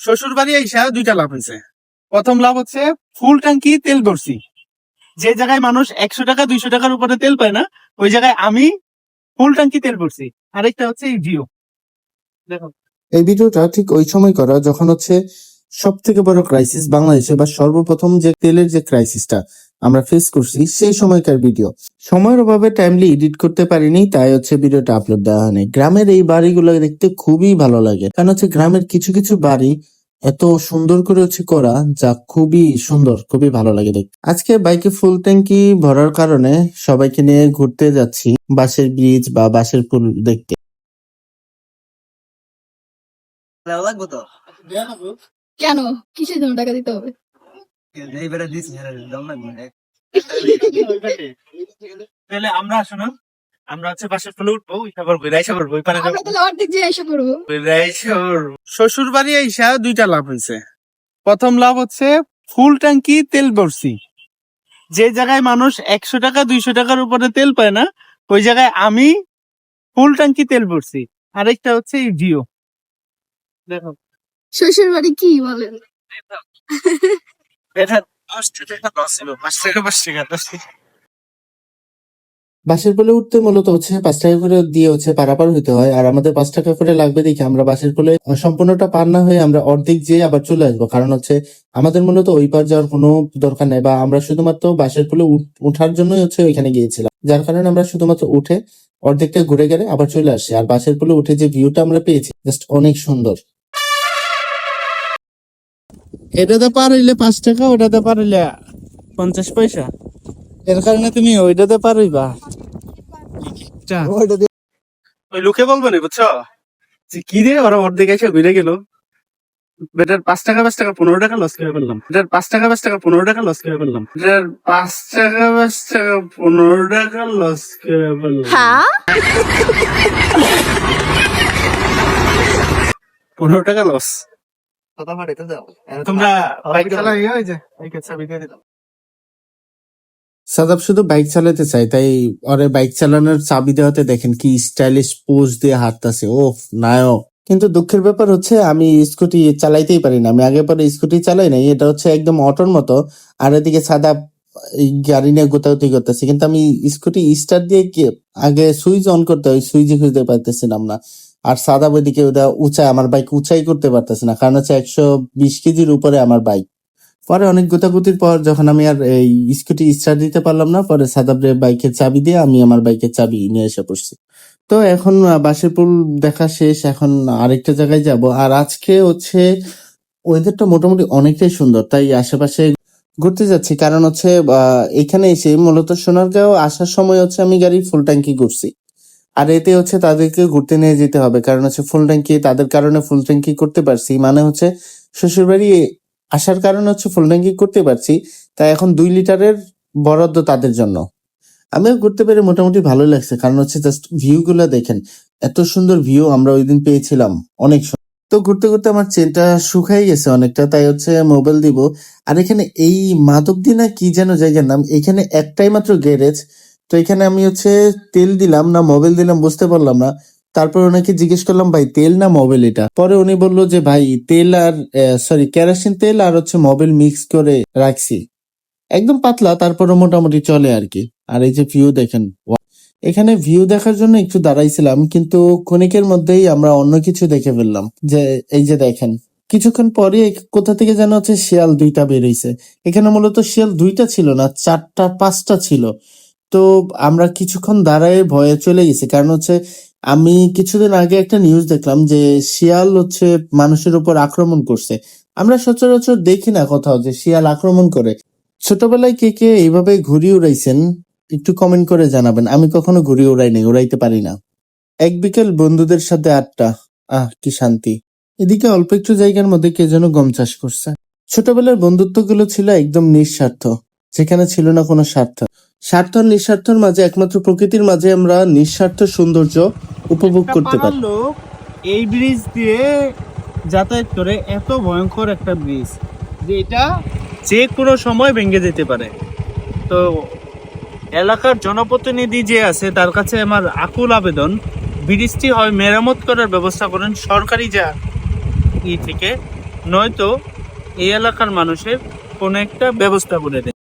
শ্বশুর বাড়ি আইসা দুইটা লাভ হয়েছে। প্রথম লাভ হচ্ছে ফুল ট্যাঙ্কি তেল ভরছি। যে জায়গায় মানুষ 100 টাকা 200 টাকার উপরে তেল পায় না, ওই জায়গায় আমি ফুল ট্যাঙ্কি তেল ভরছি। আরেকটা হচ্ছে এই ভিউ দেখো। এই ভিডিওটা ঠিক ওই সময় করা যখন হচ্ছে সব থেকে বড় ক্রাইসিস বাংলাদেশে বা সর্বপ্রথম যে তেলের যে ক্রাইসিসটা আমরা ফেস করছি সেই সময়কার ভিডিও। সময়ের অভাবে টাইমলি এডিট করতে পারিনি, তাই হচ্ছে ভিডিওটা আপলোড দেওয়া হয়নি। গ্রামের এই বাড়িগুলো দেখতে খুবই ভালো লাগে, কারণ হচ্ছে গ্রামের কিছু কিছু বাড়ি এত সুন্দর করে হচ্ছে করা, যা খুবই সুন্দর, খুবই ভালো লাগে দেখতে। আজকে বাইকে ফুল ট্যাঙ্কি ভরার কারণে সবাইকে নিয়ে ঘুরতে যাচ্ছি বাঁশের ব্রিজ বা বাঁশের পুল দেখতে। লাগবো তো কেন? কিসের জন্য টাকা দিতে হবে? এইবারে দিস দাম লাগবে। তাহলে আমরা শোনো, আমরা হচ্ছে বাসার ফুলে উঠবো, রাইসা করবো ওই পারে আমরা তাহলে অর্ধেক যে এসে করবো। শ্বশুর বাড়ি আইসা দুইটা লাভ হয়েছে। প্রথম লাভ হচ্ছে ফুল ট্যাঙ্কি তেল ভরছি। যে জায়গায় মানুষ 100 টাকা 200 টাকার উপরে তেল পায় না, ওই জায়গায় আমি ফুল ট্যাঙ্কি তেল ভরছি। আরেকটা হচ্ছে এই ভিউ দেখো। শ্বশুর বাড়ি কি বলেন? এটা 10 টাকা লস ছিল, 5 টাকা 10 টাকা। বাসের পোলে উঠতে মূলত হচ্ছে 5 টাকা করে দিয়ে হচ্ছে পারাপার হইতে হয়, আর আমাদের 5 টাকা করে লাগবে দেখে আমরা বাসের পোলে সম্পূর্ণটা পার না হয়ে আমরা অর্ধেক যেয়ে আবার চলে আসবো। কারণ হচ্ছে আমাদের মূলত ওই পার যাওয়ার কোনো দরকার নেই, বা আমরা শুধুমাত্র বাসের পোলে উঠার জন্যই হচ্ছে ওইখানে গিয়েছিলাম, যার কারণে আমরা শুধুমাত্র উঠে অর্ধেকটা ঘুরে গেলে আবার চলে আসছি। আর বাসের পোলে উঠে যে ভিউটা আমরা পেয়েছি জাস্ট অনেক সুন্দর। এটাতে পার হইলে 5 টাকা, ওটাতে পার হইলে 50 পয়সা। এর কারণে তুমি ওইটাতে পার হইবা। ওই লোকে বলবো না, বুঝছো, যে কি রে ওরা অর্ধেক এসে ঘুরে গেল। বেটার 5 টাকা 15 টাকা লস করে ফেললাম। বেটার 5 টাকা 15 টাকা লস করে ফেললাম। বেটার 5 টাকা 15 টাকা লস করে ফেললাম। হ্যাঁ 15 টাকা লস। তোমরা বাইক চালাই ওই যে বাইকের চাবি দিয়ে দিলাম। সাদাব শুধু বাইক চালাতে চাই, তাই ওরে বাইক চালানোর চাবি দেওয়াতে দেখেন কি স্টাইলিশ পোজ দিয়ে হাঁটতেছে। ওফ নায়ক। কিন্তু দুঃখের ব্যাপার হচ্ছে আমি স্কুটি চালাইতেই পারি না। আমি আগে পরে স্কুটি চালাই নাই, এটা হচ্ছে একদম অটোর মতো। আর এদিকে সাদাব এই গাড়ি নিয়ে গোতাগুতি করতেছে, কিন্তু আমি স্কুটি স্টার্ট দিয়ে আগে সুইচ অন করতে হয়, সুইচই খুঁজতে পারতেছিলাম না। আর সাদাব ওইদিকে ওটা উঁচাই, আমার বাইক উঁচাই করতে পারতেছে না, কারণ হচ্ছে 120 কেজির উপরে আমার বাইক। পরে অনেক গোতাগুতির পর যখন আমি আর এই স্কুটি স্টার্ট দিতে পারলাম না, পরে সাদাবরে বাইকের চাবি দিয়ে আমি আমার বাইকের চাবি নিয়ে এসে পড়ছি। তো এখন বাঁশের পুল দেখা শেষ, এখন আরেকটা জায়গায় যাব। আর আজকে হচ্ছে ওয়েদারটা মোটামুটি অনেকটাই সুন্দর, তাই আশেপাশে ঘুরতে যাচ্ছি। কারণ হচ্ছে এখানে এসে মূলত সোনারগাঁও আসার সময় হচ্ছে আমি গাড়ি ফুল ট্যাঙ্কি করছি, আর এতে হচ্ছে তাদেরকে ঘুরতে নিয়ে যেতে হবে। কারণ হচ্ছে ফুল ট্যাঙ্কি তাদের কারণে ফুল ট্যাঙ্কি করতে পারছি, মানে হচ্ছে শ্বশুরবাড়ি আসার কারণে হচ্ছে ফুল ট্যাঙ্কি করতে পারছি। তাই এখন 2 লিটারের বরাদ্দ তাদের জন্য। আমিও ঘুরতে পেরে মোটামুটি ভালোই লাগছে, কারণ হচ্ছে জাস্ট ভিউ গুলা দেখেন, এত সুন্দর ভিউ আমরা ওই দিন পেয়েছিলাম, অনেক সুন্দর। তো ঘুরতে ঘুরতে আমার চেনটা শুকাই গেছে অনেকটা, তাই হচ্ছে মোবাইল দিব। আর এখানে এই মাধবদী না কি যেন জায়গার নাম, এখানে একটাই মাত্র গ্যারেজ। তো এখানে আমি হচ্ছে তেল দিলাম না মোবাইল দিলাম বুঝতে পারলাম না। তারপর ওনাকে জিজ্ঞেস করলাম, ভাই তেল না মোবাইল এটা? পরে উনি বললো যে ভাই তেল আর সরি কেরোসিন তেল আর হচ্ছে মোবাইল মিক্স করে রাখছি, একদম পাতলা, তারপরে মোটামুটি চলে আর কি। আর এই যে ভিউ দেখেন, এখানে ভিউ দেখার জন্য একটু দাঁড়াইছিলাম, কিন্তু ক্ষণিকের মধ্যেই আমরা অন্য কিছু দেখে ফেললাম। যে এই যে দেখেন, কিছুক্ষণ পরে কোথা থেকে যেন হচ্ছে শিয়াল 2টা বেরোইছে। এখানে মূলত শিয়াল 2টা ছিল না, 4টা 5টা ছিল। তো আমরা কিছুক্ষণ দাঁড়ায় ভয়ে চলে গেছি, কারণ হচ্ছে আমি কিছুদিন আগে একটা নিউজ দেখলাম যে শিয়াল হচ্ছে মানুষের উপর আক্রমণ করছে। আমরা সচরাচর দেখি না কোথাও যে শিয়াল আক্রমণ করে। ছোটবেলায় কে কে এইভাবে ঘুড়ি উড়াইছেন একটু কমেন্ট করে জানাবেন। আমি কখনো ঘুড়ি উড়াই নাই, উড়াইতে পারি না। এক বিকেল বন্ধুদের সাথে আড্ডা, আহ কি শান্তি। এদিকে অল্প একটু জায়গার মধ্যে কে যেন গম চাষ করছে। ছোটবেলার বন্ধুত্ব গুলো ছিল একদম নিঃস্বার্থ, যেখানে ছিল না কোনো স্বার্থ। স্বার্থ আর নিঃস্বার্থের মাঝে একমাত্র প্রকৃতির মাঝে আমরা নিঃস্বার্থ সৌন্দর্য উপভোগ করতে পারি। লোক এই ব্রিজ দিয়ে যাতায়াত করে, এত ভয়ঙ্কর একটা ব্রিজ যে এটা যে কোনো সময় ভেঙে যেতে পারে। তো এলাকার জনপ্রতিনিধি যে আছে তার কাছে আমার আকুল আবেদন, ব্রিজটি হয় মেরামত করার ব্যবস্থা করেন সরকারি যা থেকে, নয়তো এই এলাকার মানুষের কোনো একটা ব্যবস্থা করে দেন।